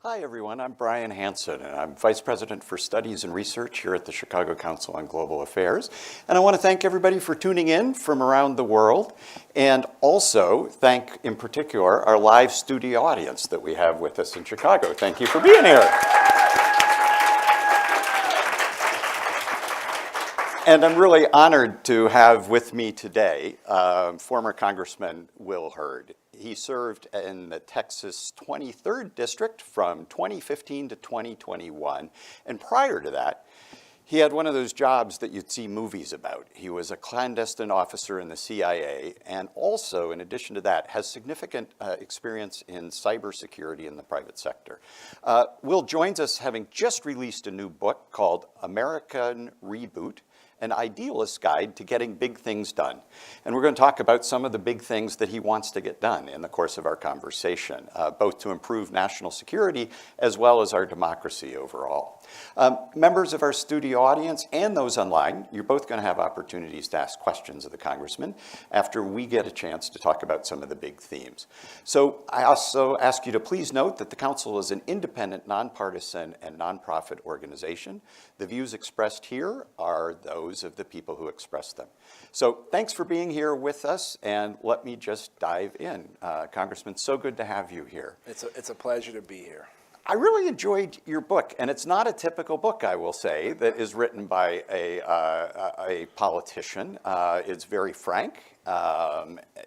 Hi, everyone. I'm Brian Hanson, and I'm Vice President for Studies and Research here at the Chicago Council on Global Affairs. And I want to thank everybody for tuning in from around the world, and also thank, in particular, our live studio audience that we have with us in Chicago. Thank you for being here. And I'm really honored to have with me today former Congressman Will Hurd. He served in the Texas 23rd District from 2015 to 2021. And prior to that, he had one of those jobs that you'd see movies about. He was a clandestine officer in the CIA, and also, in addition to that, has significant experience in cybersecurity in the private sector. Will joins us having just released a new book called American Reboot: An Idealist's Guide to Getting Big Things Done. And we're going to talk about some of the big things that he wants to get done in the course of our conversation, both to improve national security as well as our democracy overall. Members of our studio audience and those online, you're both going to have opportunities to ask questions of the Congressman after we get a chance to talk about some of the big themes. So I also ask you to please note that the Council is an independent, nonpartisan, and nonprofit organization. The views expressed here are those of the people who express them. So thanks for being here with us, and let me just dive in. Congressman, so good to have you here. It's a pleasure to be here. I really enjoyed your book, and it's not a typical book, I will say, that is written by a politician. It's very frank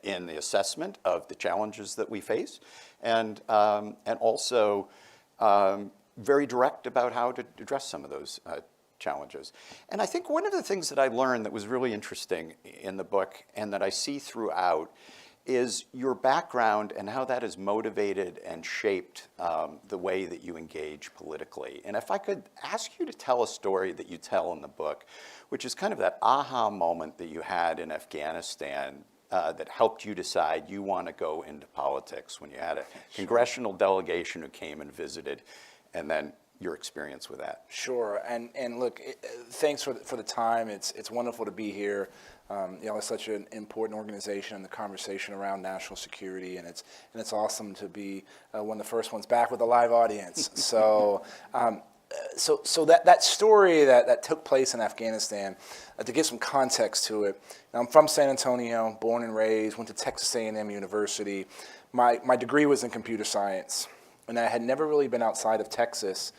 in the assessment of the challenges that we face, and also very direct about how to address some of those challenges. And I think one of the things that I learned that was really interesting in the book and that I see throughout is your background and how that has motivated and shaped the way that you engage politically. And if I could ask you to tell a story that you tell in the book, which is kind of that aha moment that you had in Afghanistan that helped you decide you want to go into politics, when you had a congressional delegation who came and visited, and then your experience with that. Sure, and look, thanks for the time. It's wonderful to be here. It's such an important organization in the conversation around national security, and it's awesome to be one of the first ones back with a live audience. So, so that story that took place in Afghanistan, to give some context to it, I'm from San Antonio, born and raised, went to Texas A&M University. My degree was in computer science, and I had never really been outside of Texas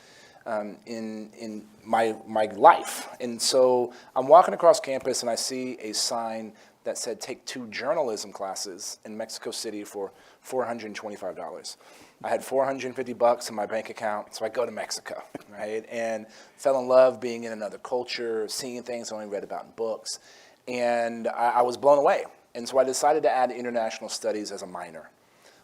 in my life. And so I'm walking across campus and I see a sign that said take 2 journalism classes in Mexico City for $425. I had $450 in my bank account, so I go to Mexico, right? And fell in love being in another culture, seeing things I only read about in books. And I was blown away. And so I decided to add international studies as a minor.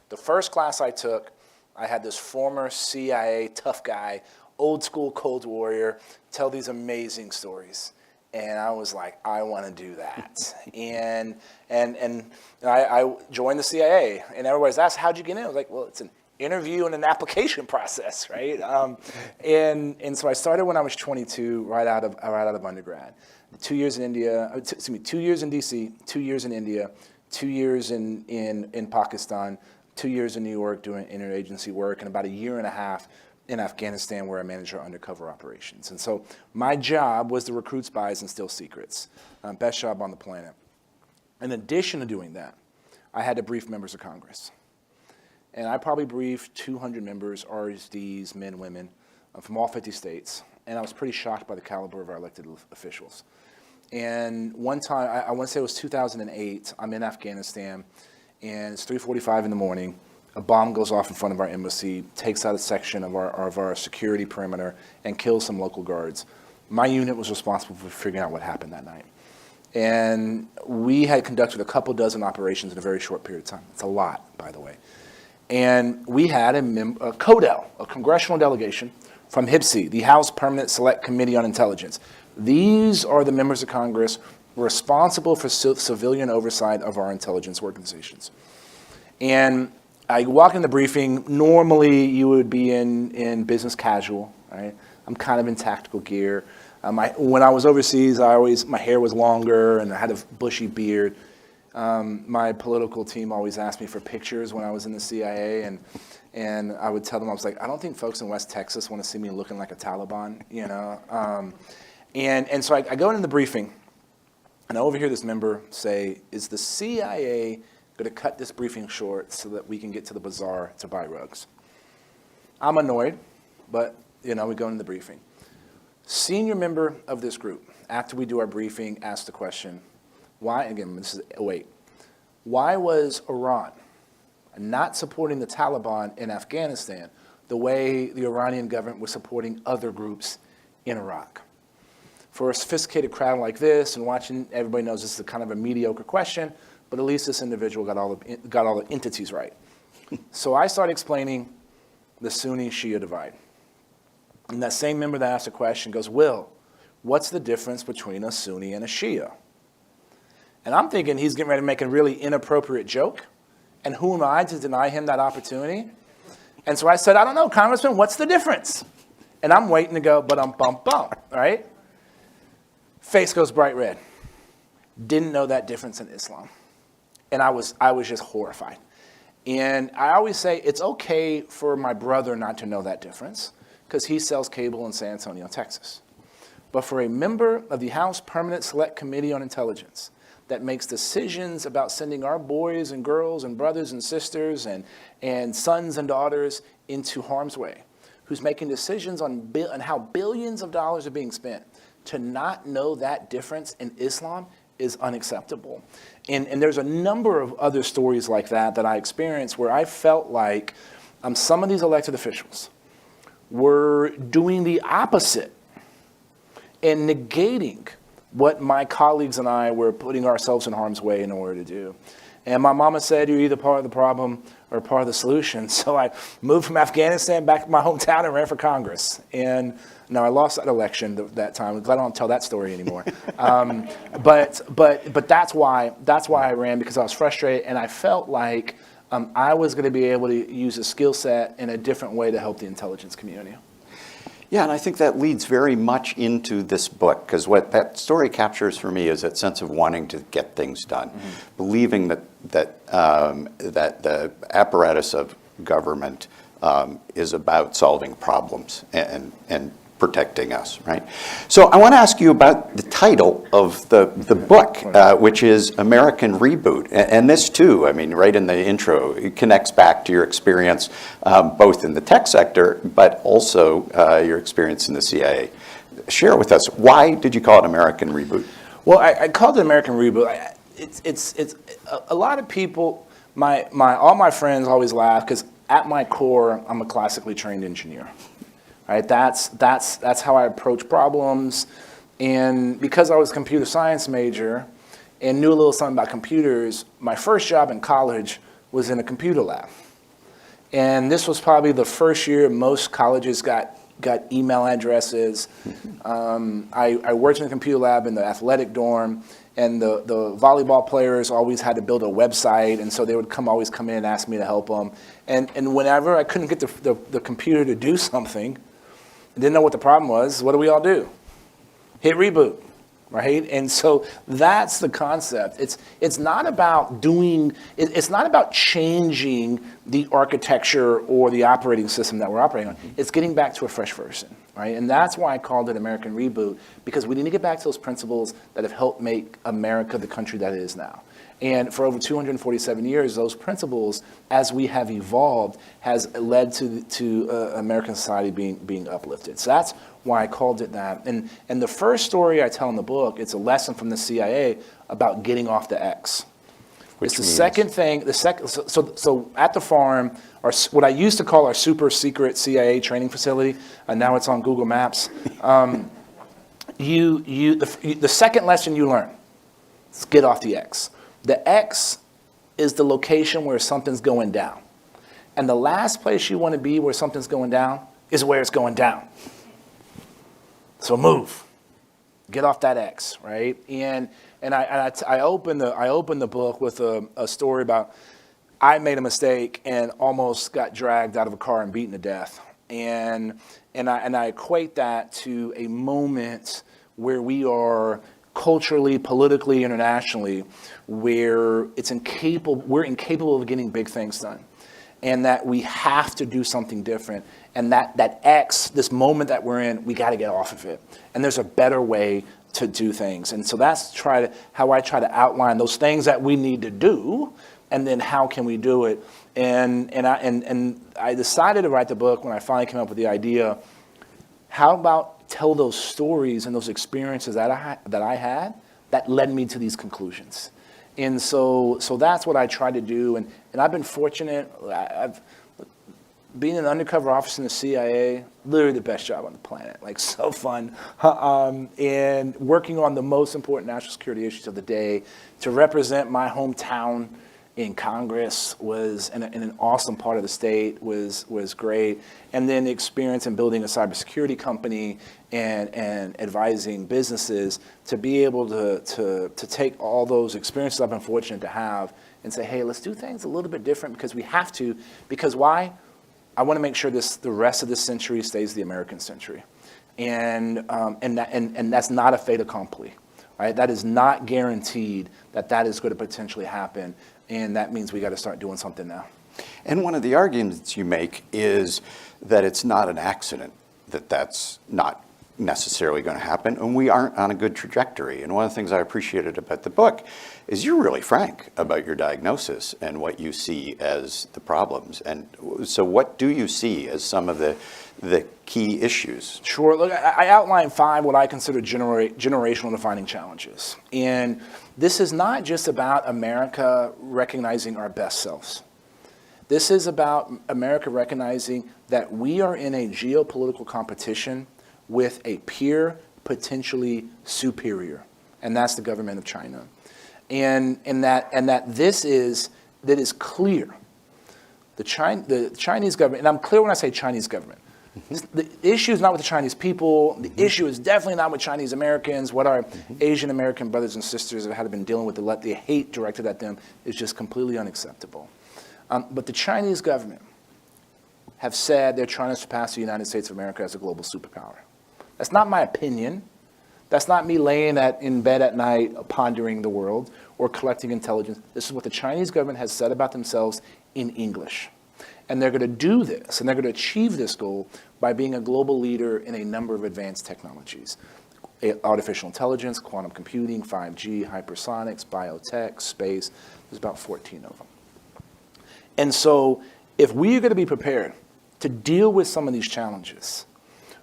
The first class I took, I had this former CIA tough guy, old school Cold Warrior, tell these amazing stories. And I was like, I want to do that. and I joined the CIA. And everybody's asked, how'd you get in? I was like, well, it's an interview and an application process, right? And so I started when I was 22, right out of undergrad. 2 years in India, 2 years in DC, 2 years in India, 2 years in Pakistan, 2 years in New York doing interagency work, and about a year and a half in Afghanistan where I managed our undercover operations. And so my job was to recruit spies and steal secrets. Best job on the planet. In addition to doing that, I had to brief members of Congress. And I probably briefed 200 members, RSDs, men, women, from all 50 states. And I was pretty shocked by the caliber of our elected officials. And one time, I want to say it was 2008, I'm in Afghanistan, and it's 3:45 in the morning. A bomb goes off in front of our embassy, takes out a section of our security perimeter, and kills some local guards. My unit was responsible for figuring out what happened that night. And we had conducted a couple dozen operations in a very short period of time. It's a lot, by the way. And we had a CODEL, a congressional delegation from HPSCI, the House Permanent Select Committee on Intelligence. These are the members of Congress responsible for civilian oversight of our intelligence organizations. And I walk in the briefing. Normally, you would be in business casual, right? I'm kind of in tactical gear. When I was overseas, my hair was longer and I had a bushy beard. My political team always asked me for pictures when I was in the CIA, and I would tell them, I was like, I don't think folks in West Texas want to see me looking like a Taliban, you know? And so I go into the briefing, and I overhear this member say, is the CIA going to cut this briefing short so that we can get to the bazaar to buy rugs? I'm annoyed, but, you know, we go into the briefing. Senior member of this group, after we do our briefing, asked the question, why, again, this is 2008, why was Iran not supporting the Taliban in Afghanistan the way the Iranian government was supporting other groups in Iraq? For a sophisticated crowd like this, and watching, everybody knows this is a kind of a mediocre question, but at least this individual got all the entities right. So I started explaining the Sunni-Shia divide. And that same member that asked the question goes, Will, what's the difference between a Sunni and a Shia? And I'm thinking he's getting ready to make a really inappropriate joke. And who am I to deny him that opportunity? And so I said, I don't know, Congressman, what's the difference? And I'm waiting to go, but bum, right? Face goes bright red. Didn't know that difference in Islam. And I was just horrified. And I always say it's okay for my brother not to know that difference because he sells cable in San Antonio, Texas. But for a member of the House Permanent Select Committee on Intelligence that makes decisions about sending our boys and girls and brothers and sisters and sons and daughters into harm's way, who's making decisions on how billions of dollars are being spent, to not know that difference in Islam is unacceptable. And there's a number of other stories like that I experienced where I felt like some of these elected officials were doing the opposite and negating what my colleagues and I were putting ourselves in harm's way in order to do. And my mama said, you're either part of the problem or part of the solution. So I moved from Afghanistan back to my hometown and ran for Congress. And now I lost that election that time. I'm glad I don't tell that story anymore. But that's why I ran, because I was frustrated and I felt like I was going to be able to use a skill set in a different way to help the intelligence community. Yeah, and I think that leads very much into this book, because what that story captures for me is that sense of wanting to get things done, believing that the apparatus of government is about solving problems and protecting us, right? So I want to ask you about the title of the book, which is American Reboot. And this too, I mean, right in the intro, it connects back to your experience both in the tech sector, but also your experience in the CIA. Share with us, why did you call it American Reboot? Well, I called it American Reboot. It's a lot of people, all my friends always laugh, because at my core, I'm a classically trained engineer. Right? That's how I approach problems. And because I was a computer science major and knew a little something about computers, my first job in college was in a computer lab. And this was probably the first year most colleges got email addresses. I worked in a computer lab in the athletic dorm, and the volleyball players always had to build a website, and so they would always come in and ask me to help them. And whenever I couldn't get the computer to do something, didn't know what the problem was, what do we all do? Hit reboot, right? And so that's the concept. It's not about it's not about changing the architecture or the operating system that we're operating on. It's getting back to a fresh version, right? And that's why I called it American Reboot, because we need to get back to those principles that have helped make America the country that it is now. And for over 247 years, those principles, as we have evolved, has led to American society being uplifted. So that's why I called it that. And the first story I tell in the book, it's a lesson from the CIA about getting off the X. It's the second thing. So at the farm, what I used to call our super secret CIA training facility, and now it's on Google Maps. The second lesson you learn is get off the X. The X is the location where something's going down. And the last place you want to be where something's going down is where it's going down. So move. Get off that X, right? And I open the book with a story about I made a mistake and almost got dragged out of a car and beaten to death. And I equate that to a moment where we are culturally, politically, internationally, where we're incapable of getting big things done, and that we have to do something different, and this moment that we're in, we got to get off of it, and there's a better way to do things. And so that's how I try to outline those things that we need to do, and then how can we do it. And I decided to write the book when I finally came up with the idea, how about tell those stories and those experiences that I had that led me to these conclusions. And so that's what I try to do. And I've been fortunate. I've been an undercover officer in the CIA, literally the best job on the planet, like so fun. And working on the most important national security issues of the day, to represent my hometown in Congress was, in an awesome part of the state, was great. And then the experience in building a cybersecurity company and advising businesses, to be able to take all those experiences I've been fortunate to have and say, hey, let's do things a little bit different because we have to. Because why? I want to make sure the rest of this century stays the American century. And that's not a fait accompli. Right? That is not guaranteed that is going to potentially happen. And that means we got to start doing something now. And one of the arguments you make is that it's not an accident that that's not necessarily going to happen, and we aren't on a good trajectory. And one of the things I appreciated about the book is you're really frank about your diagnosis and what you see as the problems. And so what do you see as some of the key issues? Sure. Look, I outlined 5 what I consider generational defining challenges. And this is not just about America recognizing our best selves. This is about America recognizing that we are in a geopolitical competition with a peer potentially superior, and that's the government of China. And that is clear. The Chinese government, and I'm clear when I say Chinese government. The issue is not with the Chinese people. The issue is definitely not with Chinese Americans. What our Asian American brothers and sisters have been dealing with, the hate directed at them, is just completely unacceptable. But the Chinese government have said they're trying to surpass the United States of America as a global superpower. That's not my opinion. That's not me laying in bed at night pondering the world or collecting intelligence. This is what the Chinese government has said about themselves in English. And they're going to do this, and they're going to achieve this goal by being a global leader in a number of advanced technologies. Artificial intelligence, quantum computing, 5G, hypersonics, biotech, space. There's about 14 of them. And so if we are going to be prepared to deal with some of these challenges,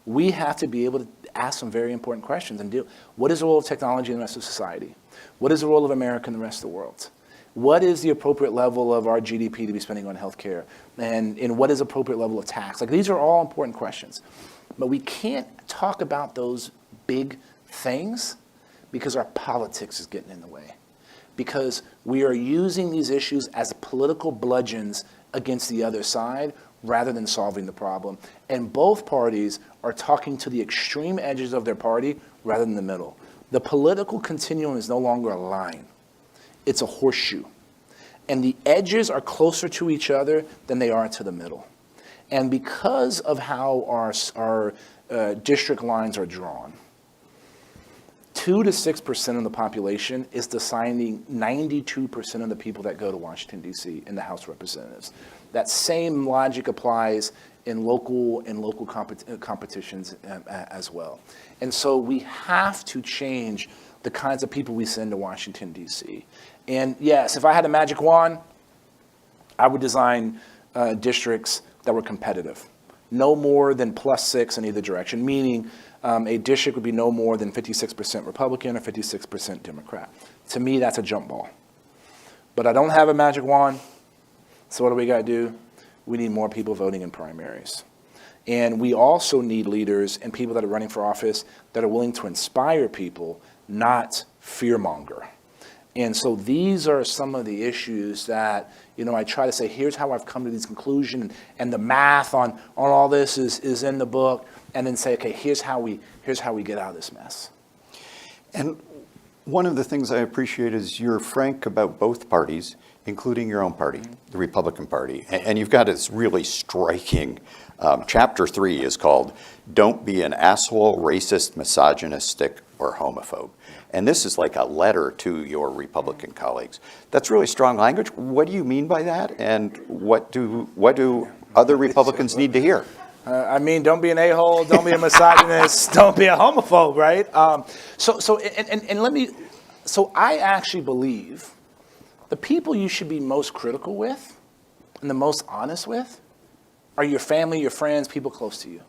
we have to be able to ask some very important questions and deal. What is the role of technology in the rest of society? What is the role of America in the rest of the world? What is the appropriate level of our GDP to be spending on healthcare? And what is the appropriate level of tax? Like, these are all important questions. But we can't talk about those big things because our politics is getting in the way. Because we are using these issues as political bludgeons against the other side rather than solving the problem. And both parties are talking to the extreme edges of their party rather than the middle. The political continuum is no longer a line. It's a horseshoe. And the edges are closer to each other than they are to the middle. And because of how our district lines are drawn, 2 to 6% of the population is deciding 92% of the people that go to Washington, D.C. in the House of Representatives. That same logic applies in local competitions as well. And so we have to change the kinds of people we send to Washington, D.C. And yes, if I had a magic wand, I would design districts that were competitive. No more than +6 in either direction, meaning a district would be no more than 56% Republican or 56% Democrat. To me, that's a jump ball. But I don't have a magic wand, so what do we got to do? We need more people voting in primaries. And we also need leaders and people that are running for office that are willing to inspire people, not fearmonger. And so these are some of the issues that, I try to say, here's how I've come to these conclusions, and the math on all this is in the book, and then say, okay, here's how we get out of this mess. And one of the things I appreciate is you're frank about both parties, including your own party, the Republican Party. And you've got this really striking, chapter 3 is called, "Don't Be an Asshole, Racist, Misogynistic or homophobe. And this is like a letter to your Republican colleagues. That's really strong language. What do you mean by that? And what do other Republicans need to hear? I mean, don't be an a-hole, don't be a misogynist, don't be a homophobe, right? So I actually believe the people you should be most critical with and the most honest with are your family, your friends, people close to you.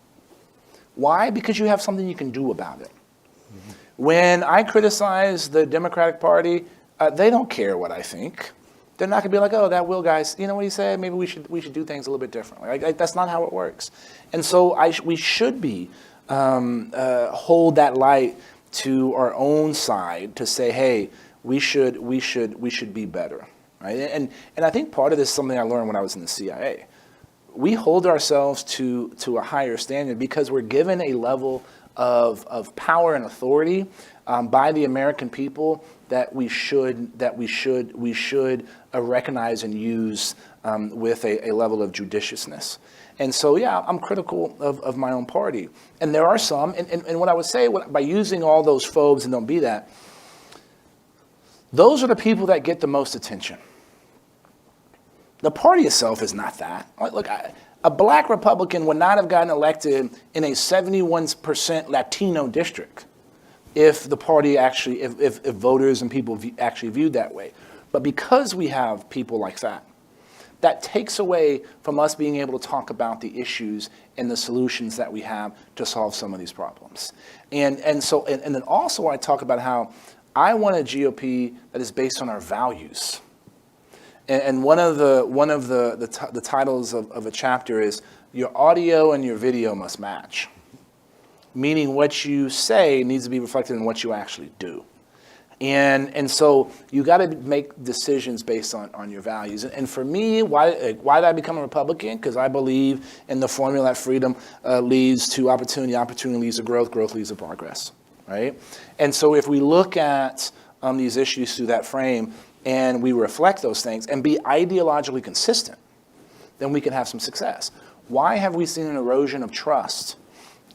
Why? Because you have something you can do about it. Mm-hmm. When I criticize the Democratic Party, they don't care what I think. They're not going to be like, oh, that Will guy, you know what he said? Maybe we should do things a little bit differently. That's not how it works. And so we should be hold that light to our own side to say, hey, we should be better, right? And I think part of this is something I learned when I was in the CIA. We hold ourselves to a higher standard because we're given a level of power and authority by the American people that we should recognize and use with a level of judiciousness. And so, yeah, I'm critical of my own party. And there are some, and what I would say by using all those phobes and don't be that, those are the people that get the most attention. The party itself is not that. Look, a black Republican would not have gotten elected in a 71% Latino district if the party actually, if voters and people actually viewed that way. But because we have people like that, that takes away from us being able to talk about the issues and the solutions that we have to solve some of these problems. And then also I talk about how I want a GOP that is based on our values. And one of the titles of a chapter is your audio and your video must match, meaning what you say needs to be reflected in what you actually do. And so you got to make decisions based on your values. And for me, why did I become a Republican? Because I believe in the formula that freedom leads to opportunity, opportunity leads to growth, growth leads to progress, right? And so if we look at these issues through that frame and we reflect those things and be ideologically consistent, then we can have some success. Why have we seen an erosion of trust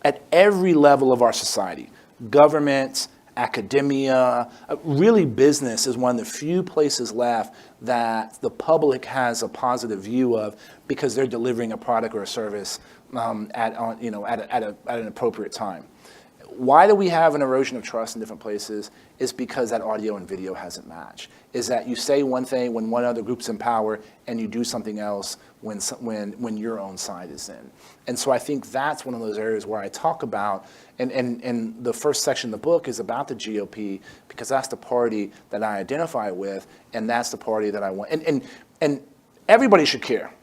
at every level of our society? Government, academia, really business is one of the few places left that the public has a positive view of because they're delivering a product or a service at an appropriate time. Why do we have an erosion of trust in different places? Is because that audio and video hasn't matched. Is that you say one thing when one other group's in power and you do something else when your own side is in. And so I think that's one of those areas where I talk about, and the first section of the book is about the GOP because that's the party that I identify with and that's the party that I want. And everybody should care.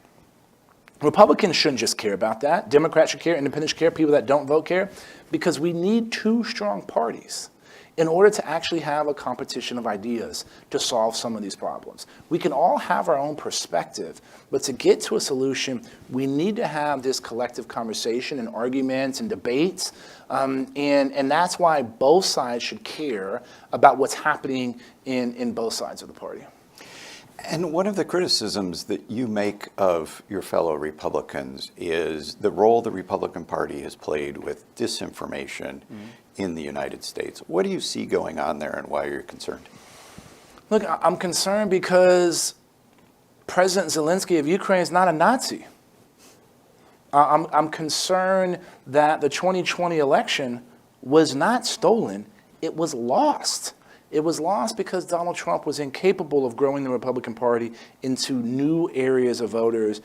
Republicans shouldn't just care about that. Democrats should care, independents should care, people that don't vote care, because we need two strong parties in order to actually have a competition of ideas to solve some of these problems. We can all have our own perspective, but to get to a solution, we need to have this collective conversation and arguments and debates, and that's why both sides should care about what's happening in both sides of the party. And one of the criticisms that you make of your fellow Republicans is the role the Republican Party has played with disinformation in the United States. What do you see going on there and why are you concerned? Look, I'm concerned because President Zelensky of Ukraine is not a Nazi. I'm concerned that the 2020 election was not stolen, it was lost. It was lost because Donald Trump was incapable of growing the Republican Party into new areas of voters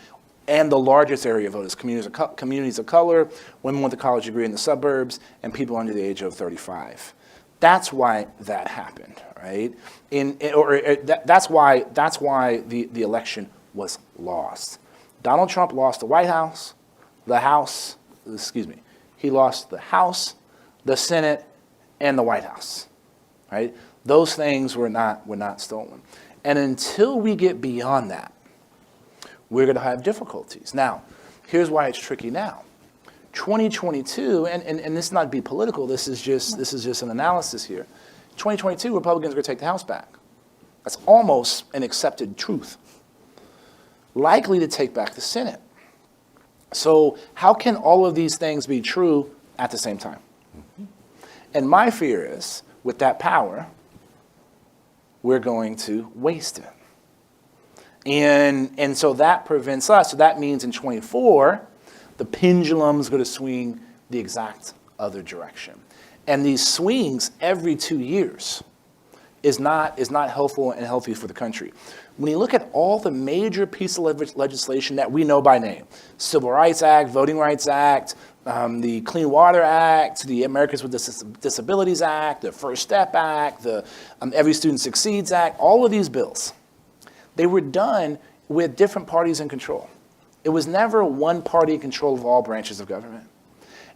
and the largest area of voters, communities of color, women with a college degree in the suburbs, and people under the age of 35. That's why that happened, right? That's why the election was lost. Donald Trump lost the White House, he lost the House, the Senate, and the White House, right? Those things were not stolen. And until we get beyond that, we're going to have difficulties. Now, here's why it's tricky now. 2022, and this is not to be political, this is just an analysis here. 2022, Republicans are going to take the House back. That's almost an accepted truth. Likely to take back the Senate. So how can all of these things be true at the same time? And my fear is, with that power, we're going to waste it. And so that prevents us. So that means in 24, the pendulum's going to swing the exact other direction. And these swings every 2 years is not helpful and healthy for the country. When you look at all the major pieces of legislation that we know by name, Civil Rights Act, Voting Rights Act, the Clean Water Act, the Americans with Disabilities Act, the First Step Act, the Every Student Succeeds Act, all of these bills, they were done with different parties in control. It was never one party in control of all branches of government.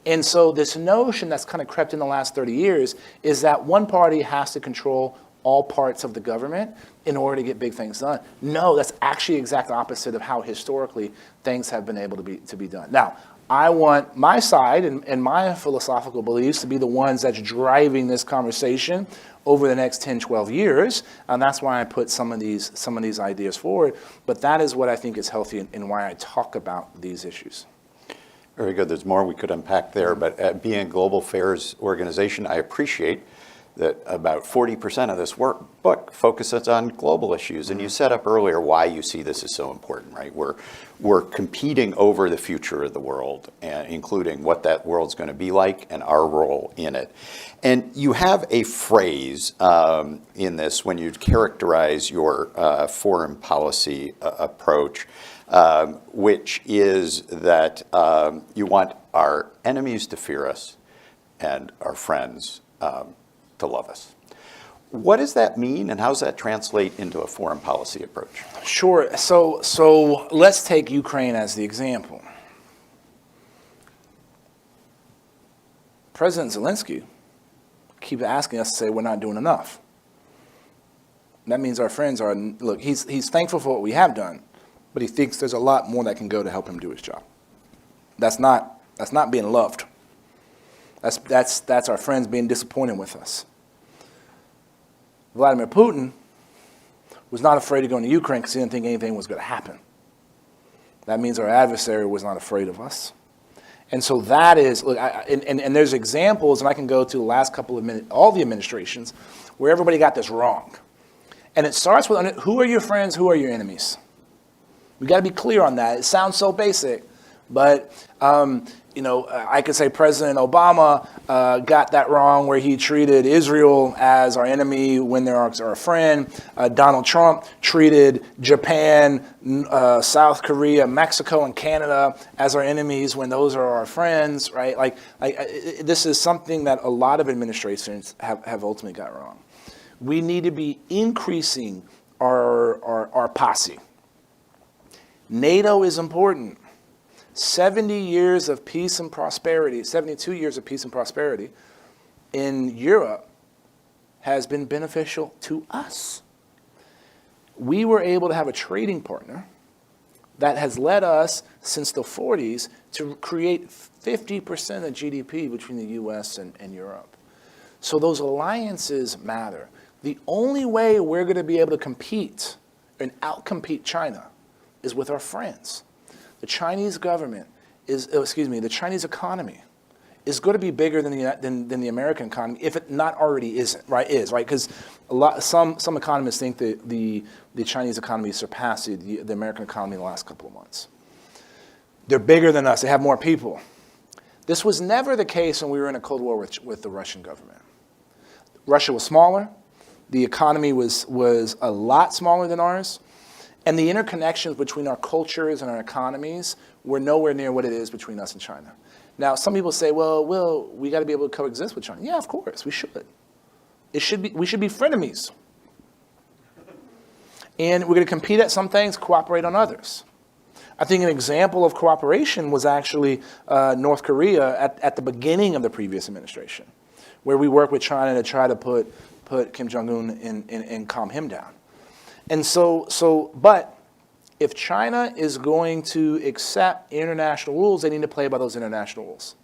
And so this notion that's kind of crept in the last 30 years is that one party has to control all parts of the government in order to get big things done. No, that's actually the exact opposite of how historically things have been able to be done. Now, I want my side and my philosophical beliefs to be the ones that's driving this conversation over the next 10, 12 years, and that's why I put some of these ideas forward. But that is what I think is healthy and why I talk about these issues. Very good. There's more we could unpack there, but being a global affairs organization, I appreciate that about 40% of this book focuses on global issues. And you set up earlier why you see this as so important, right? We're competing over the future of the world, including what that world's going to be like and our role in it. And you have a phrase in this when you characterize your foreign policy approach, which is that you want our enemies to fear us and our friends to love us. What does that mean, and how does that translate into a foreign policy approach? Sure. So let's take Ukraine as the example. President Zelensky keeps asking us to say we're not doing enough. That means our friends are, look, he's thankful for what we have done, but he thinks there's a lot more that can go to help him do his job. That's not being loved. That's our friends being disappointed with us. Vladimir Putin was not afraid to go into Ukraine because he didn't think anything was going to happen. That means our adversary was not afraid of us. And so that is, look, and there's examples, and I can go to the last couple of minutes, all the administrations, where everybody got this wrong. And it starts with, who are your friends, who are your enemies? We got to be clear on that. It sounds so basic, but I could say President Obama got that wrong, where he treated Israel as our enemy when they're our friend. Donald Trump treated Japan, South Korea, Mexico, and Canada as our enemies when those are our friends, right? This is something that a lot of administrations have ultimately got wrong. We need to be increasing our posse. NATO is important. 70 years of peace and prosperity, 72 years of peace and prosperity in Europe has been beneficial to us. We were able to have a trading partner that has led us since the 40s to create 50% of GDP between the US and Europe. So those alliances matter. The only way we're going to be able to compete and outcompete China is with our friends. The Chinese government the Chinese economy is going to be bigger than the American economy, if it not already isn't, right? Because some economists think that the Chinese economy surpassed the American economy in the last couple of months. They're bigger than us. They have more people. This was never the case when we were in a Cold War with the Russian government. Russia was smaller. The economy was a lot smaller than ours. And the interconnections between our cultures and our economies were nowhere near what it is between us and China. Now, some people say, well, we got to be able to coexist with China. Yeah, of course, we should. We should be frenemies. And we're going to compete at some things, cooperate on others. I think an example of cooperation was actually North Korea at the beginning of the previous administration, where we worked with China to try to put Kim Jong-un and calm him down. And but if China is going to accept international rules, they need to play by those international rules.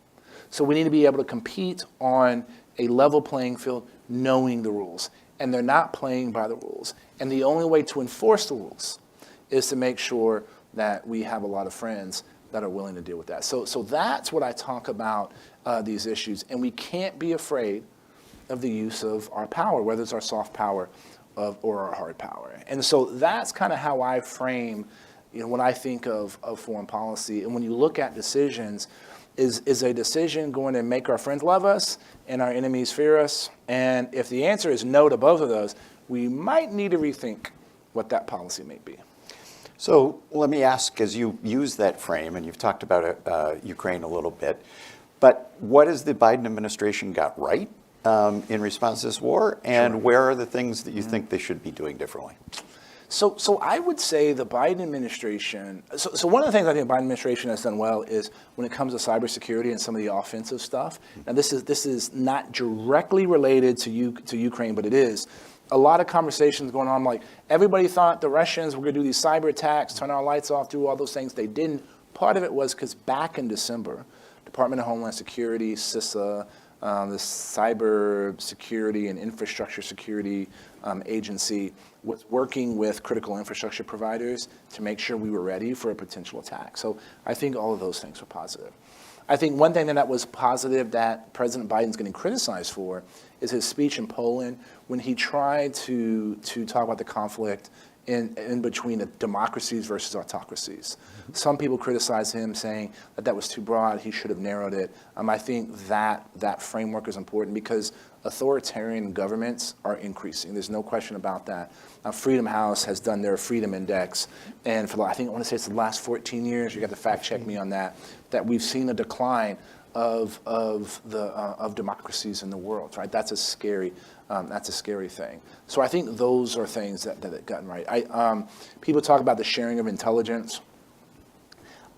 So we need to be able to compete on a level playing field, knowing the rules. And they're not playing by the rules. And the only way to enforce the rules is to make sure that we have a lot of friends that are willing to deal with that. So that's what I talk about these issues. And we can't be afraid of the use of our power, whether it's our soft power or our hard power. And so that's kind of how I frame, when I think of foreign policy. And when you look at decisions, is a decision going to make our friends love us and our enemies fear us? And if the answer is no to both of those, we might need to rethink what that policy may be. So let me ask, as you use that frame, and you've talked about Ukraine a little bit, but what has the Biden administration got right in response to this war, and where are the things that you think they should be doing differently? So I would say the Biden administration, so one of the things I think the Biden administration has done well is when it comes to cybersecurity and some of the offensive stuff. Now this is not directly related to Ukraine, but it is. A lot of conversations going on, like everybody thought the Russians were going to do these cyber attacks, turn our lights off, do all those things. They didn't. Part of it was because back in December, Department of Homeland Security, CISA, the Cybersecurity and Infrastructure Security Agency was working with critical infrastructure providers to make sure we were ready for a potential attack. So I think all of those things were positive. I think one thing that was positive that President Biden's getting criticized for is his speech in Poland when he tried to talk about the conflict in between the democracies versus autocracies. Some people criticize him, saying that was too broad, he should have narrowed it. I think that framework is important because authoritarian governments are increasing. There's no question about that. Freedom House has done their Freedom Index, and for I want to say it's the last 14 years, you got to fact check me on that we've seen a decline of democracies in the world, right? That's a scary thing. So I think those are things that have gotten right. People talk about the sharing of intelligence.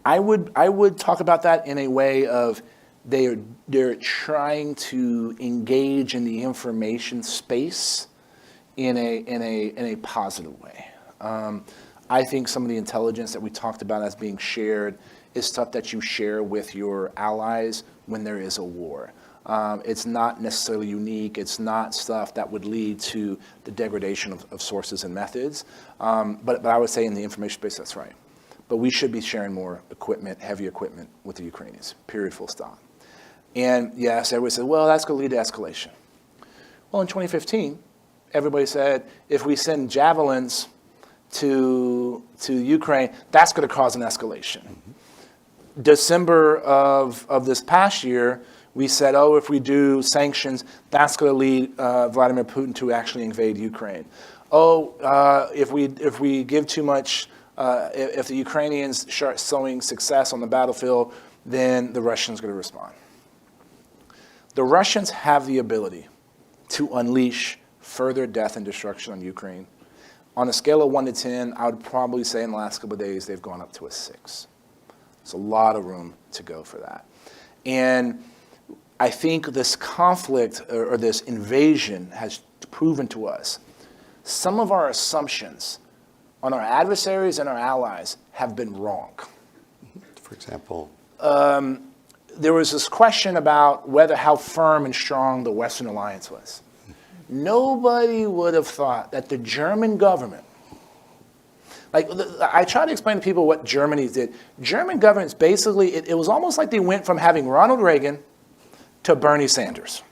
I would talk about that in a way of they're trying to engage in the information space in a positive way. I think some of the intelligence that we talked about as being shared is stuff that you share with your allies when there is a war. It's not necessarily unique. It's not stuff that would lead to the degradation of sources and methods. But I would say in the information space, that's right. But we should be sharing more equipment, heavy equipment with the Ukrainians, period, full stop. And yes, everybody said, well, that's going to lead to escalation. Well, in 2015, everybody said, if we send javelins to Ukraine, that's going to cause an escalation. December of this past year, we said, if we do sanctions, that's going to lead Vladimir Putin to actually invade Ukraine. If we give too much, if the Ukrainians start showing success on the battlefield, then the Russians are going to respond. The Russians have the ability to unleash further death and destruction on Ukraine. On a scale of 1 to 10, I would probably say in the last couple of days, they've gone up to a 6. It's a lot of room to go for that. And I think this conflict or this invasion has proven to us some of our assumptions on our adversaries and our allies have been wrong. For example? There was this question about how firm and strong the Western alliance was. Nobody would have thought that the German government, I try to explain to people what Germany did. German governments basically, it was almost like they went from having Ronald Reagan to Bernie Sanders.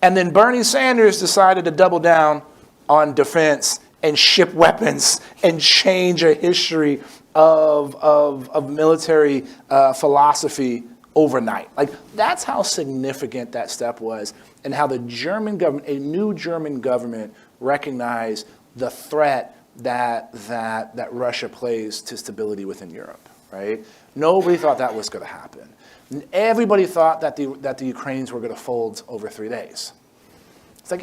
And then Bernie Sanders decided to double down on defense and ship weapons and change a history of military philosophy overnight. That's how significant that step was, and how the German government, a new German government, recognized the threat that Russia plays to stability within Europe, right? Nobody thought that was going to happen. Everybody thought that the Ukrainians were going to fold over 3 days. It's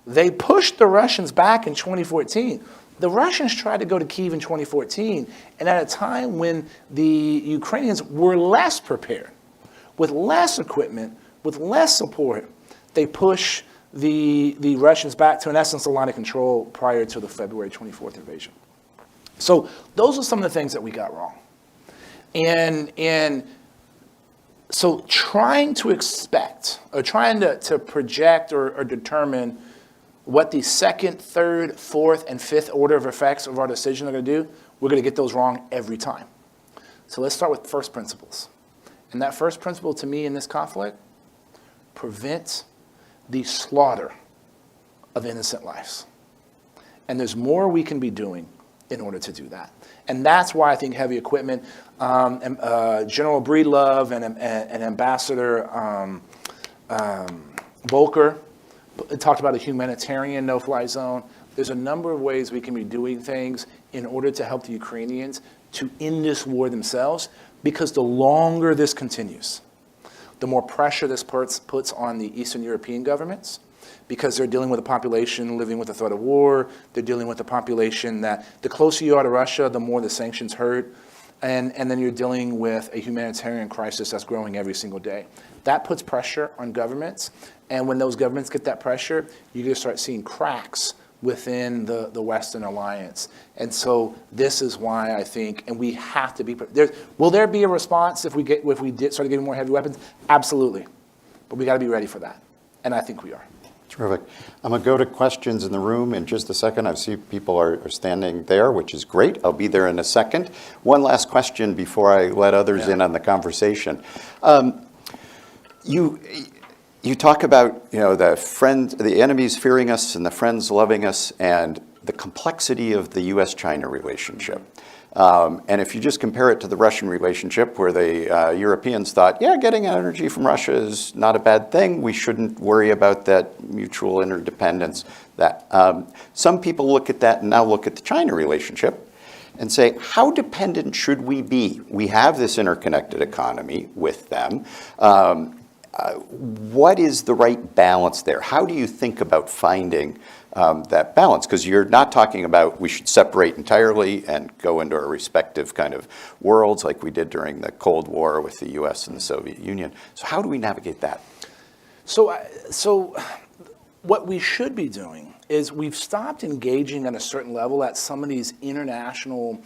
they pushed the Russians back in 2014. The Russians tried to go to Kyiv in 2014, and at a time when the Ukrainians were less prepared, with less equipment, with less support, they pushed the Russians back to, in essence, a line of control prior to the February 24th invasion. So those are some of the things that we got wrong. And so trying to expect, or trying to project or determine what the second, third, fourth, and fifth order of effects of our decision are going to do, we're going to get those wrong every time. So let's start with first principles. And that first principle to me in this conflict, prevent the slaughter of innocent lives. And there's more we can be doing in order to do that. And that's why I think heavy equipment, General Breedlove and Ambassador Volker talked about a humanitarian no-fly zone. There's a number of ways we can be doing things in order to help the Ukrainians to end this war themselves, because the longer this continues, the more pressure this puts on the Eastern European governments, because they're dealing with a population living with the threat of war. They're dealing with a population that the closer you are to Russia, the more the sanctions hurt. And then you're dealing with a humanitarian crisis that's growing every single day. That puts pressure on governments. And when those governments get that pressure, you're going to start seeing cracks within the Western alliance. And so this is why I think, and we have to be, will there be a response if we start getting more heavy weapons? Absolutely. But we got to be ready for that. And I think we are. Terrific. I'm going to go to questions in the room in just a second. I see people are standing there, which is great. I'll be there in a second. One last question before I let others in on the conversation. You talk about, the enemies fearing us and the friends loving us, and the complexity of the U.S.-China relationship. And if you just compare it to the Russian relationship, where the Europeans thought, getting energy from Russia is not a bad thing. We shouldn't worry about that mutual interdependence. Some people look at that and now look at the China relationship and say, how dependent should we be? We have this interconnected economy with them. What is the right balance there? How do you think about finding that balance? Because you're not talking about we should separate entirely and go into our respective kind of worlds like we did during the Cold War with the U.S. and the Soviet Union. So how do we navigate that? So what we should be doing is we've stopped engaging at a certain level at some of these international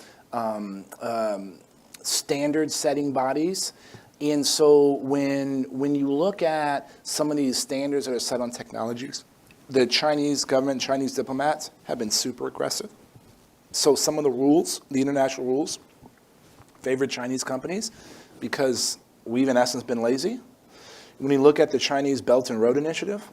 standard-setting bodies. And so when you look at some of these standards that are set on technologies, the Chinese government, Chinese diplomats have been super aggressive. So some of the rules, the international rules, favor Chinese companies because we've in essence been lazy. When you look at the Chinese Belt and Road Initiative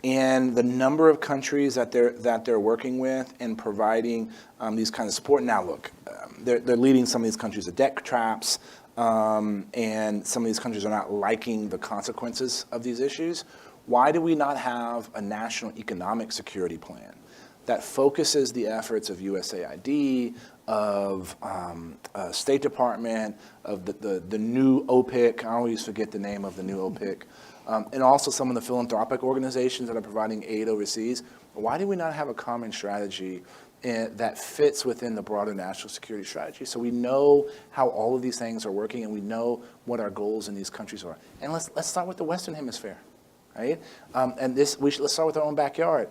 and the number of countries that they're working with and providing these kinds of support. Now look, they're leading some of these countries to debt traps, and some of these countries are not liking the consequences of these issues. Why do we not have a national economic security plan that focuses the efforts of USAID, of State Department, of the new OPIC? I always forget the name of the new OPIC. And also some of the philanthropic organizations that are providing aid overseas. Why do we not have a common strategy that fits within the broader national security strategy? So we know how all of these things are working, and we know what our goals in these countries are. And let's start with the Western Hemisphere, right? Let's start with our own backyard.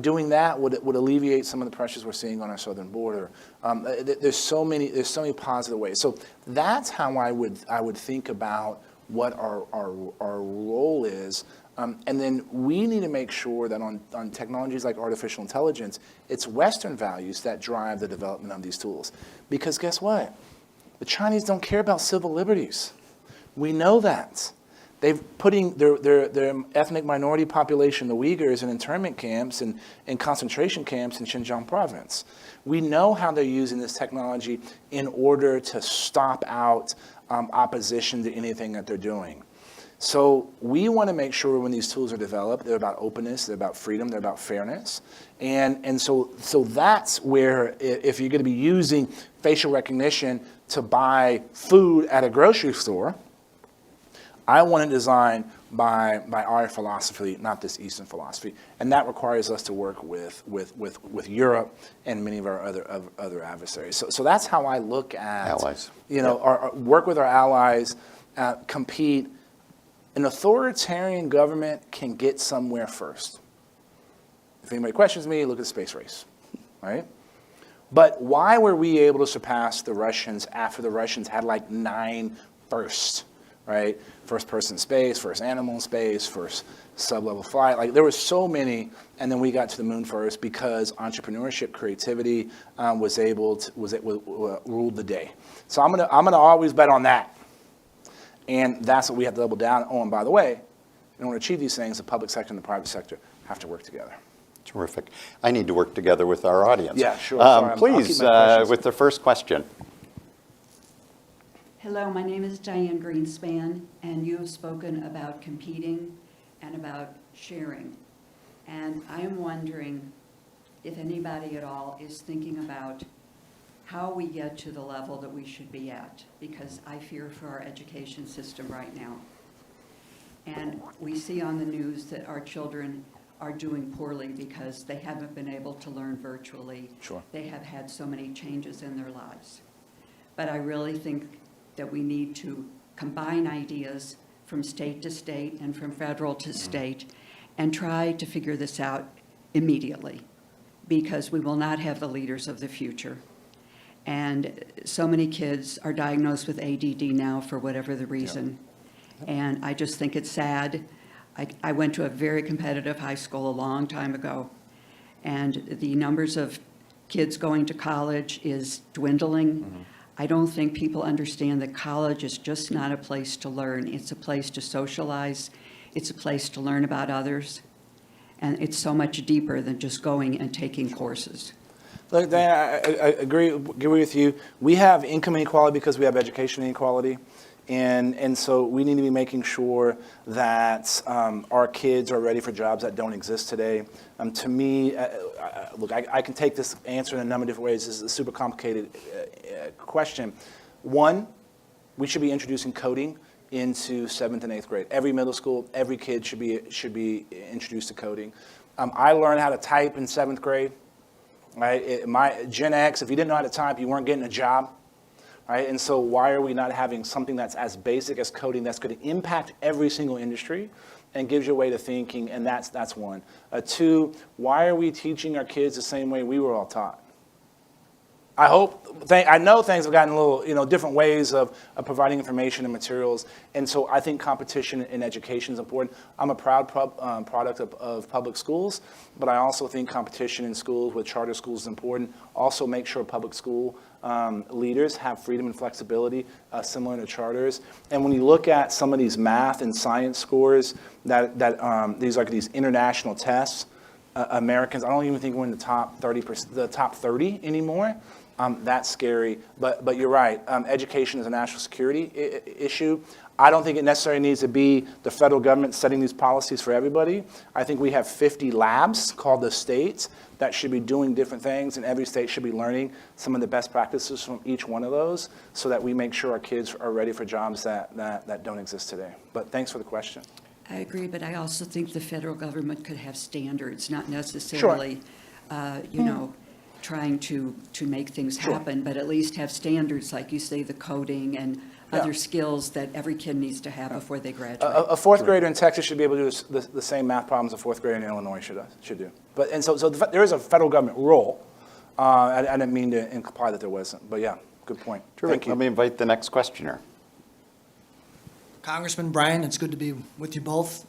Doing that would alleviate some of the pressures we're seeing on our southern border. There's so many positive ways. So that's how I would think about what our role is. And then we need to make sure that on technologies like artificial intelligence, it's Western values that drive the development of these tools. Because guess what? The Chinese don't care about civil liberties. We know that. They've putting their ethnic minority population, the Uyghurs, in internment camps and concentration camps in Xinjiang province. We know how they're using this technology in order to stop out opposition to anything that they're doing. So we want to make sure when these tools are developed, they're about openness, they're about freedom, they're about fairness. And so that's where, if you're going to be using facial recognition to buy food at a grocery store, I want it designed by our philosophy, not this Eastern philosophy. And that requires us to work with Europe and many of our other adversaries. So that's how I look at allies. Our work with our allies, compete. An authoritarian government can get somewhere first. If anybody questions me, look at the space race, right? But why were we able to surpass the Russians after the Russians had like 9 firsts, right? First person in space, first animal in space, first sub-level flight. Like there were so many, and then we got to the moon first because entrepreneurship, creativity ruled the day. So I'm gonna always bet on that. And that's what we have to double down on. By the way, In order to achieve these things, the public sector and the private sector have to work together. Terrific. I need to work together with our audience. Yeah, sure. Sorry, I'll please, keep my questions. with the first question. Hello, my name is Diane Greenspan, and you have spoken about competing and about sharing. And I am wondering if anybody at all is thinking about how we get to the level that we should be at, because I fear for our education system right now. And we see on the news that our children are doing poorly because they haven't been able to learn virtually. Sure. They have had so many changes in their lives. But I really think that we need to combine ideas from state to state and from federal to state and try to figure this out immediately, because we will not have the leaders of the future. And so many kids are diagnosed with ADD now for whatever the reason. And I just think it's sad. I went to a very competitive high school a long time ago, and the numbers of kids going to college is dwindling. I don't think people understand that college is just not a place to learn. It's a place to socialize. It's a place to learn about others. And it's so much deeper than just going and taking courses. Look, Diana, I agree with you. We have income inequality because we have education inequality. And so we need to be making sure that our kids are ready for jobs that don't exist today. To me, look, I can take this answer in a number of different ways. This is a super complicated question. One, we should be introducing coding into 7th and 8th grade. Every middle school, every kid should be introduced to coding. I learned how to type in 7th grade. Right? My Gen X, if you didn't know how to type, you weren't getting a job. Right? And so why are we not having something that's as basic as coding that's going to impact every single industry and gives you a way to thinking? And that's one. Two, why are we teaching our kids the same way we were all taught? I know things have gotten a little, different ways of providing information and materials, and so I think competition in education is important. I'm a proud product of public schools, but I also think competition in schools with charter schools is important. Also make sure public school leaders have freedom and flexibility similar to charters. And when you look at some of these math and science scores, these international tests, Americans, I don't even think we're in the top 30%, the top 30 anymore. That's scary, but you're right. Education is a national security issue. I don't think it necessarily needs to be the federal government setting these policies for everybody. I think we have 50 labs called the states that should be doing different things, and every state should be learning some of the best practices from each one of those so that we make sure our kids are ready for jobs that don't exist today. But thanks for the question. I agree, but I also think the federal government could have standards, not necessarily, trying to make things happen, but at least have standards, like you say, the coding and other skills that every kid needs to have before they graduate. A fourth grader in Texas should be able to do the same math problems a fourth grader in Illinois should do. But so there is a federal government role. I didn't mean to imply that there wasn't, but yeah, good point. Terrific. Thank you. Let me invite the next questioner. Congressman Bryan, it's good to be with you both.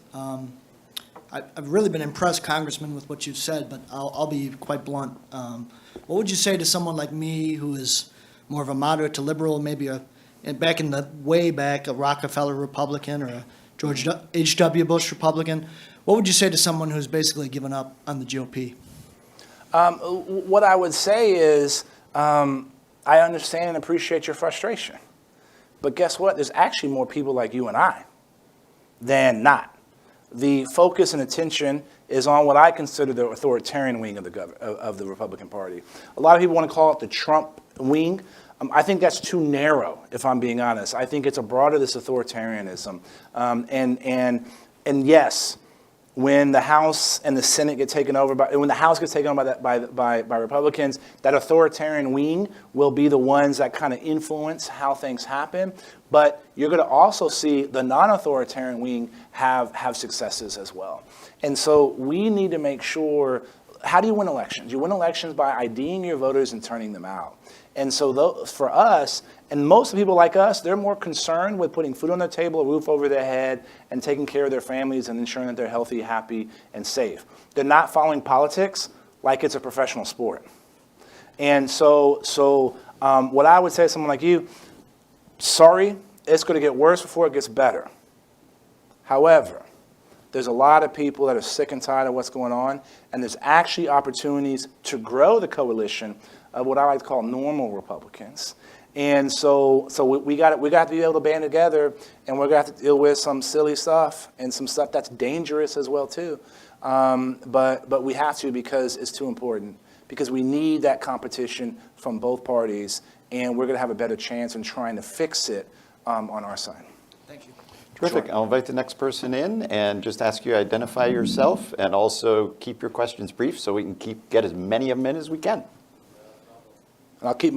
I've really been impressed, Congressman, with what you've said, but I'll be quite blunt. What would you say to someone like me who is more of a moderate to liberal, maybe back in the way back, a Rockefeller Republican or a George H.W. Bush Republican? What would you say to someone who's basically given up on the GOP? What I would say is I understand and appreciate your frustration. But guess what? There's actually more people like you and I than not. The focus and attention is on what I consider the authoritarian wing of the Republican Party. A lot of people want to call it the Trump wing. I think that's too narrow, if I'm being honest. I think it's a broader this authoritarianism. And yes, when the House and the Senate get taken over when the House gets taken over by Republicans, that authoritarian wing will be the ones that kind of influence how things happen. But you're going to also see the non-authoritarian wing have successes as well. And so we need to make sure, how do you win elections? You win elections by IDing your voters and turning them out. And so for us, and most people like us, they're more concerned with putting food on their table, a roof over their head, and taking care of their families and ensuring that they're healthy, happy, and safe. They're not following politics like it's a professional sport. And so what I would say to someone like you, sorry, it's going to get worse before it gets better. However, There's a lot of people that are sick and tired of what's going on, and there's actually opportunities to grow the coalition of what I like to call normal Republicans. And so we got to be able to band together, and we're going to have to deal with some silly stuff and some stuff that's dangerous as well too. But we have to, because it's too important, because we need that competition from both parties, and we're going to have a better chance in trying to fix it on our side. Thank you. Terrific. Sure. I'll invite the next person in and just ask you to identify yourself and also keep your questions brief so we can get as many of them in as we can. And I'll keep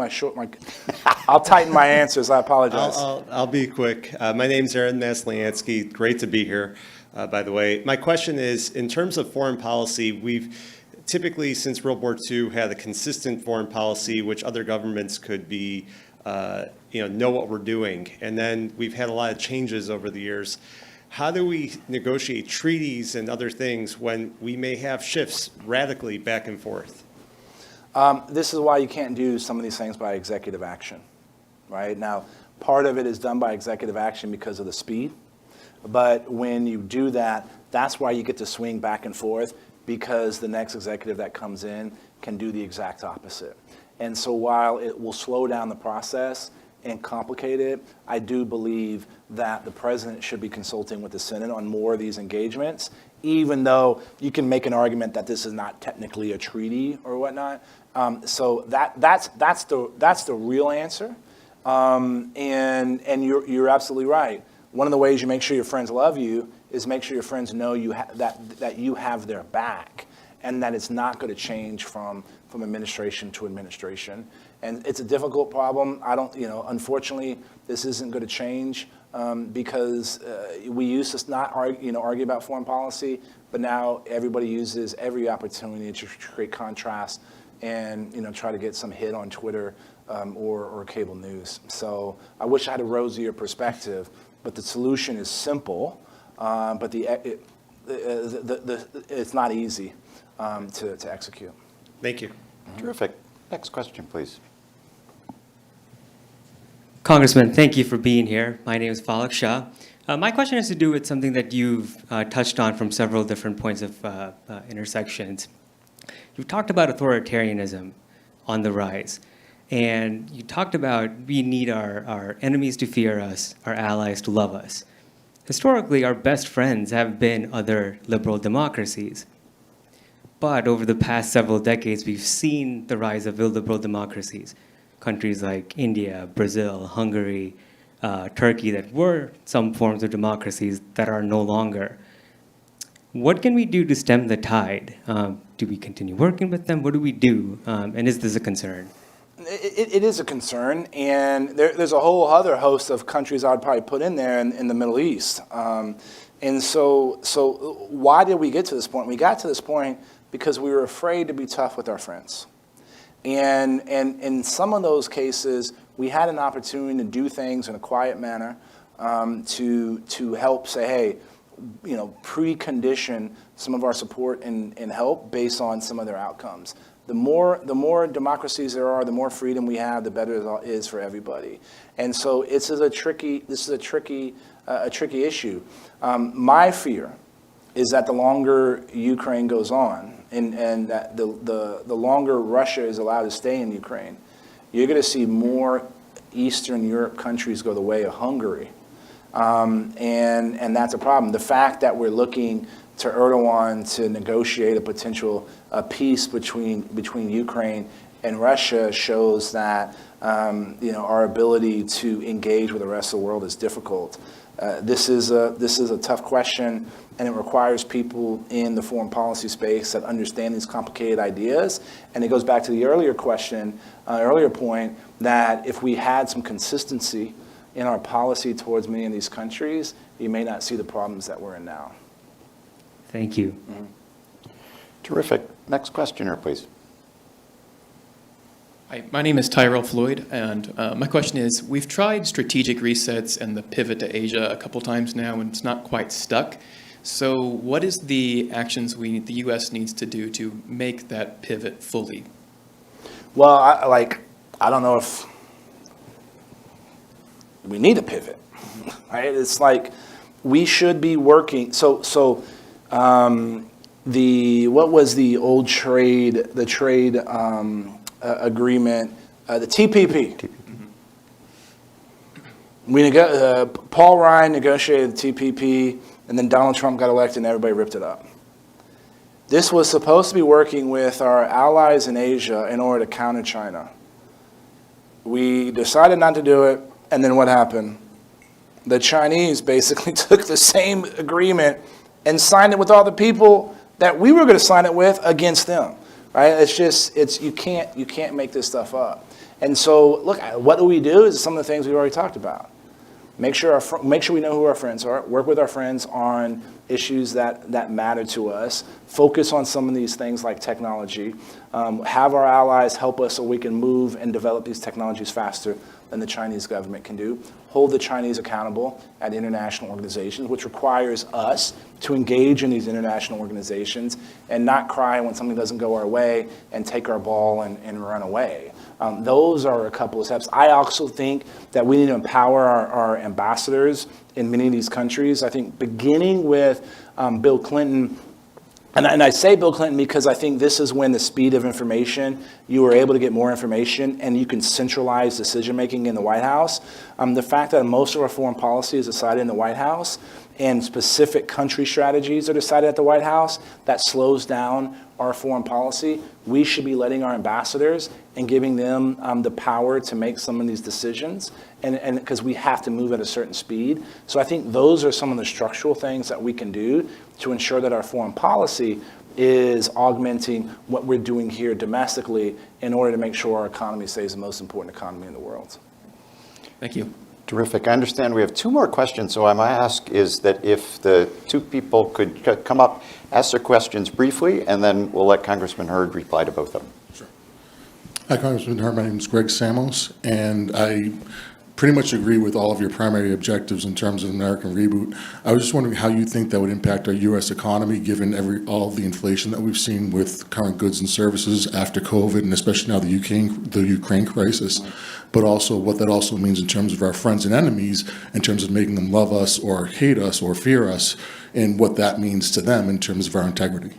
I'll tighten my answers. I apologize. I'll be quick. My name's Aaron Masliansky. Great to be here, by the way. My question is, in terms of foreign policy, we've typically, since World War II, had a consistent foreign policy, which other governments could be, know what we're doing. And then we've had a lot of changes over the years. How do we negotiate treaties and other things when we may have shifts radically back and forth? This is why you can't do some of these things by executive action, right? Now, part of it is done by executive action because of the speed. But when you do that, that's why you get to swing back and forth, because the next executive that comes in can do the exact opposite. And so while it will slow down the process and complicate it, I do believe that the president should be consulting with the Senate on more of these engagements, even though you can make an argument that this is not technically a treaty or whatnot. So that's the real answer. And you're absolutely right. One of the ways you make sure your friends love you is make sure your friends know that you have their back, and that it's not going to change from administration to administration. And it's a difficult problem. Unfortunately, this isn't going to change because we used to not argue about foreign policy, but now everybody uses every opportunity to create contrast and try to get some hit on Twitter or cable news. So I wish I had a rosier perspective, but the solution is simple, but it's not easy to execute. Thank you. Terrific. Next question, please. Congressman, thank you for being here. My name is Falak Shah. My question has to do with something that you've touched on from several different points of intersections. You've talked about authoritarianism on the rise, and you talked about we need our enemies to fear us, our allies to love us. Historically, our best friends have been other liberal democracies. But over the past several decades, we've seen the rise of illiberal democracies. Countries like India, Brazil, Hungary, Turkey, that were some forms of democracies that are no longer. What can we do to stem the tide? Do we continue working with them? What do we do? And is this a concern? It is a concern, and there's a whole other host of countries I'd probably put in there in the Middle East. And so why did we get to this point? We got to this point because we were afraid to be tough with our friends. And in some of those cases, we had an opportunity to do things in a quiet manner to help say, hey, precondition some of our support and help based on some of their outcomes. The more democracies there are, the more freedom we have, the better it is for everybody. And so this is a tricky issue. My fear is that the longer Ukraine goes on, and that the longer Russia is allowed to stay in Ukraine, you're going to see more Eastern Europe countries go the way of Hungary. And that's a problem. The fact that we're looking to Erdogan to negotiate a potential peace between Ukraine and Russia shows that our ability to engage with the rest of the world is difficult. This is a tough question, and it requires people in the foreign policy space that understand these complicated ideas. And it goes back to the earlier point, that if we had some consistency in our policy towards many of these countries, you may not see the problems that we're in now. Thank you. Mm-hmm. Terrific. Next questioner, please. Hi, my name is Tyrell Floyd, and my question is, we've tried strategic resets and the pivot to Asia a couple times now, and it's not quite stuck. So what is the actions the U.S. needs to do to make that pivot fully? Well, I don't know if we need a pivot, right? It's like we should be working. So What was the old trade agreement, the TPP. Paul Ryan negotiated the TPP, and then Donald Trump got elected, and everybody ripped it up. This was supposed to be working with our allies in Asia in order to counter China. We decided not to do it, and then what happened? The Chinese basically took the same agreement and signed it with all the people that we were going to sign it with against them, right? You can't make this stuff up. And so, look, what do we do is some of the things we've already talked about. Make sure we know who our friends are, work with our friends on issues that matter to us, focus on some of these things like technology, have our allies help us so we can move and develop these technologies faster than the Chinese government can do, hold the Chinese accountable at international organizations, which requires us to engage in these international organizations and not cry when something doesn't go our way and take our ball and run away. Those are a couple of steps. I also think that we need to empower our ambassadors in many of these countries. I think beginning with Bill Clinton, and I say Bill Clinton because I think this is when the speed of information, you were able to get more information and you can centralize decision-making in the White House. The fact that most of our foreign policy is decided in the White House and specific country strategies are decided at the White House, that slows down our foreign policy. We should be letting our ambassadors and giving them the power to make some of these decisions, and because we have to move at a certain speed. So I think those are some of the structural things that we can do to ensure that our foreign policy is augmenting what we're doing here domestically in order to make sure our economy stays the most important economy in the world. Thank you. Terrific. I understand we have two more questions, so I might ask is that if the two people could come up, ask their questions briefly, and then we'll let Congressman Hurd reply to both of them. Sure. Hi, Congressman Hurd. My name is Greg Samos, and I pretty much agree with all of your primary objectives in terms of American reboot. I was just wondering how you think that would impact our U.S. economy, given all of the inflation that we've seen with current goods and services after COVID, and especially now the Ukraine crisis, but also what that also means in terms of our friends and enemies, in terms of making them love us or hate us or fear us, and what that means to them in terms of our integrity.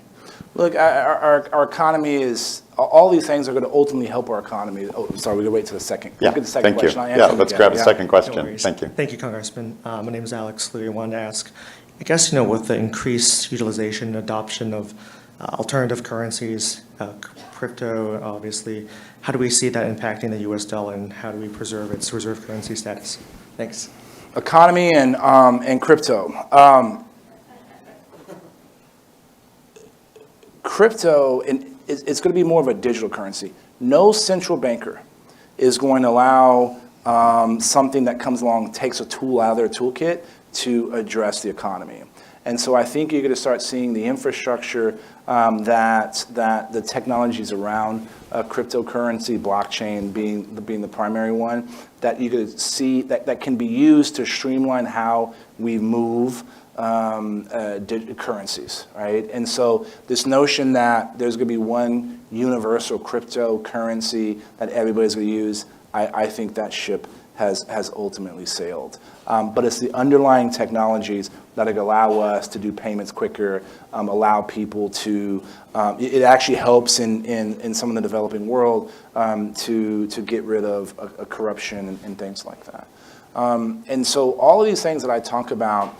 Look, our economy is, all these things are going to ultimately help our economy. Oh, sorry, we're going to wait to the second. Yeah, Look at the second thank you. question. I'll Yeah, answer it let's again. grab the Yeah. second No question. worries. Thank you. Thank you, Congressman. My name is Alex Louie. I wanted to ask, I guess, with the increased utilization and adoption of alternative currencies, crypto, obviously, how do we see that impacting the U.S. dollar, and how do we preserve its reserve currency status? Thanks. Economy and crypto. Crypto, it's going to be more of a digital currency. No central banker is going to allow something that comes along, takes a tool out of their toolkit to address the economy. And so I think you're going to start seeing the infrastructure that the technologies around cryptocurrency, blockchain being the primary one, that you could see that can be used to streamline how we move currencies, right? And so this notion that there's going to be one universal cryptocurrency that everybody's going to use, I think that ship has ultimately sailed. But it's the underlying technologies that allow us to do payments quicker, allow people to, it actually helps in some of the developing world to get rid of corruption and things like that. And so all of these things that I talk about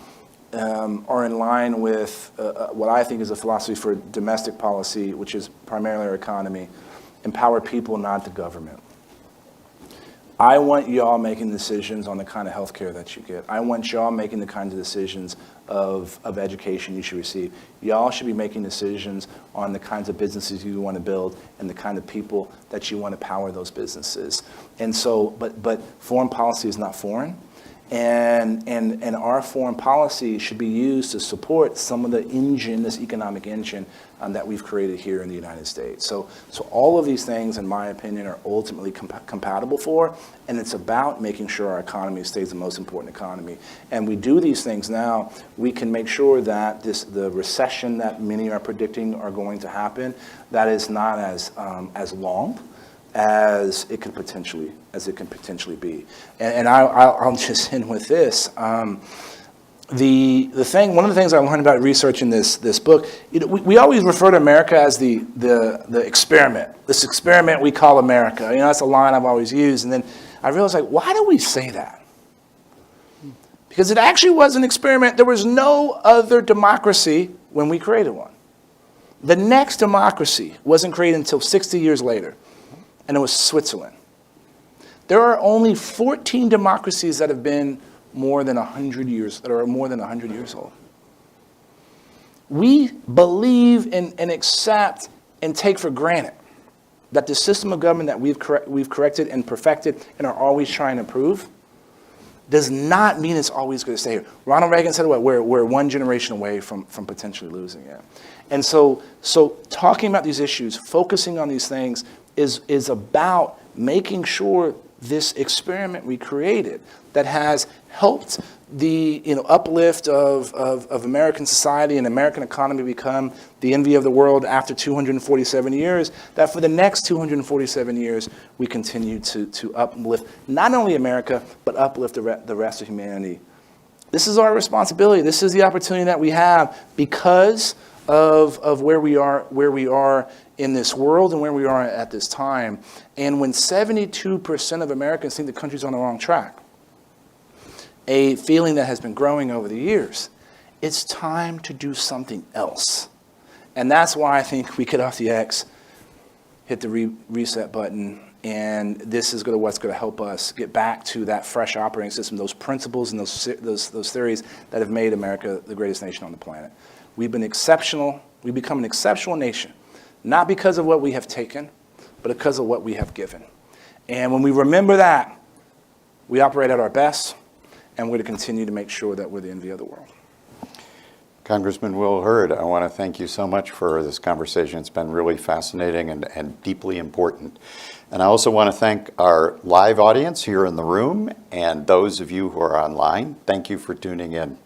are in line with what I think is a philosophy for domestic policy, which is primarily our economy. Empower people, not the government. I want y'all making decisions on the kind of health care that you get. I want y'all making the kinds of decisions of education you should receive. Y'all should be making decisions on the kinds of businesses you want to build and the kind of people that you want to power those businesses. And so, but foreign policy is not foreign. And our foreign policy should be used to support some of the engine, this economic engine that we've created here in the United States. So all of these things, in my opinion, are ultimately compatible for, and it's about making sure our economy stays the most important economy. And we do these things now, we can make sure that the recession that many are predicting are going to happen, that is not as long as it can potentially be. And I'll just end with this. one of the things I learned about researching this book, we always refer to America as the experiment. This experiment we call America. That's a line I've always used. And then I realized, like, why do we say that? Because it actually was an experiment. There was no other democracy when we created one. The next democracy wasn't created until 60 years later, and it was Switzerland. There are only 14 democracies that have been more than 100 years, that are more than 100 years old. We believe in and accept and take for granted that the system of government that we've corrected and perfected and are always trying to improve does not mean it's always going to stay here. Ronald Reagan said, we're one generation away from potentially losing it. And so talking about these issues, focusing on these things is about making sure this experiment we created that has helped the uplift of American society and American economy become the envy of the world after 247 years, that for the next 247 years we continue to uplift not only America, but uplift the rest of humanity. This is our responsibility. This is the opportunity that we have because of where we are in this world and where we are at this time. And when 72% of Americans think the country's on the wrong track, a feeling that has been growing over the years, it's time to do something else. And that's why I think we get off the X, hit the reset button, and this is what's going to help us get back to that fresh operating system, those principles and those theories that have made America the greatest nation on the planet. We've been exceptional. We've become an exceptional nation, not because of what we have taken, but because of what we have given. And when we remember that, we operate at our best, and we're going to continue to make sure that we're the envy of the world. Congressman Will Hurd, I want to thank you so much for this conversation. It's been really fascinating and deeply important. And I also want to thank our live audience here in the room and those of you who are online. Thank you for tuning in.